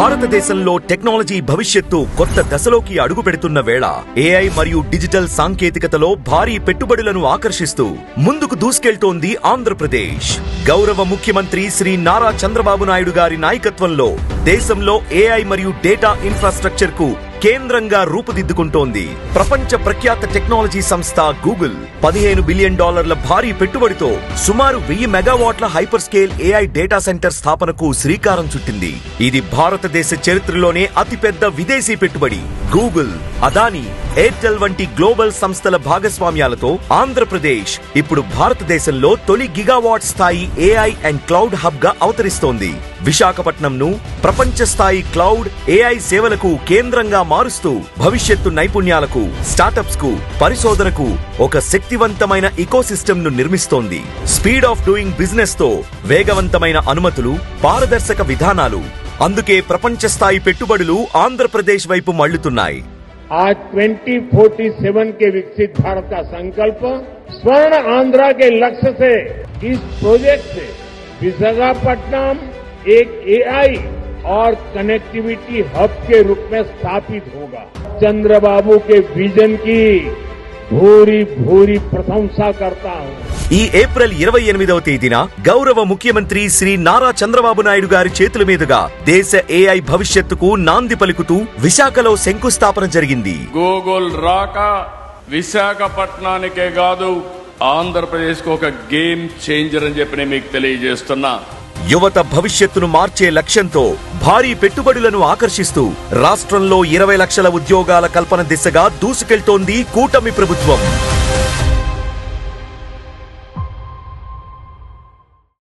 భారతదేశంలో టెక్నాలజీ భవిష్యత్తు కొత్త దశలోకి అడుగుపెడుతున్న వేళ ఏఐ మరియు డిజిటల్ సాంకేతికతలో భారీ పెట్టుబడులను ఆకర్షిస్తూ ముందుకు దూసుకెళ్తోంది ఆంధ్రప్రదేశ్. గౌరవ ముఖ్యమంత్రి శ్రీ నారా చంద్రబాబు నాయుడు గారి నాయకత్వంలో దేశంలో ఏఐ మరియు డేటా ఇన్ఫ్రాస్ట్రక్చర్ కు కేంద్రంగా రూపుదిద్దుకుంటోంది. ప్రపంచ ప్రఖ్యాత టెక్నాలజీ సంస్థ గూగుల్ $15 బిలియన్ భారీ పెట్టుబడితో సుమారు 1000 మెగావాట్ల hyper scale AI data centre స్థాపనకు శ్రీకారం చుట్టింది. ఇది భారతదేశ చరిత్రలోనే అతిపెద్ద విదేశీ పెట్టుబడి. గూగుల్, అదానీ, ఎయిర్టెల్ వంటి గ్లోబల్ సంస్థల భాగస్వామ్యాలతో ఆంధ్రప్రదేశ్ ఇప్పుడు భారతదేశంలో తొలి గిగావాట్ స్థాయి ఏఐ అండ్ క్లౌడ్ హబ్ గా అవతరిస్తోంది. విశాఖపట్నంను ప్రపంచ స్థాయి క్లౌడ్ ఏఐ సేవలకు కేంద్రంగా మారుస్తూ భవిష్యత్తు నైపుణ్యాలకు, స్టార్టప్స్ కు, పరిశోధనకు ఒక శక్తివంతమైన ఇకోసిస్టమ్ ను నిర్మిస్తోంది. స్పీడ్ ఆఫ్ డూయింగ్ బిజినెస్ తో వేగవంతమైన అనుమతులు, పారదర్శక విధానాలు, అందుకే ప్రపంచ స్థాయి పెట్టుబడులు ఆంధ్రప్రదేశ్ వైపు మళ్లుతున్నాయి. आज 2047 के विकसित भारत का संकल्प स्वर्ण आंध्रा के लक्ष्य से इस प्रोजेक्ट से विशाखापट्टनम एक एआई और कनेक्टिविटी हब के रूप में स्थापित होगा. चंद्रबाबू के विजन की भूरी भूरी प्रशंसा करता हूं. ఈ ఏప్రిల్ 28వ తేదీన గౌరవ ముఖ్యమంత్రి శ్రీ నారా చంద్రబాబు నాయుడు గారి చేతుల మీదుగా దేశ ఏఐ భవిష్యత్తుకు నాంది పలుకుతూ విశాఖలో శంకుస్థాపన జరిగింది. గూగుల్ రాక విశాఖపట్నానికే కాదు ఆంధ్రప్రదేశ్ కు ఒక గేమ్ చేంజర్ అని చెప్పి నేను మీకు తెలియజేస్తున్నా. యువత భవిష్యత్తును మార్చే లక్ష్యంతో భారీ పెట్టుబడులను ఆకర్షిస్తూ రాష్ట్రంలో 20 లక్షల ఉద్యోగాల కల్పన దిశగా దూసుకెళ్తోంది కూటమి ప్రభుత్వం.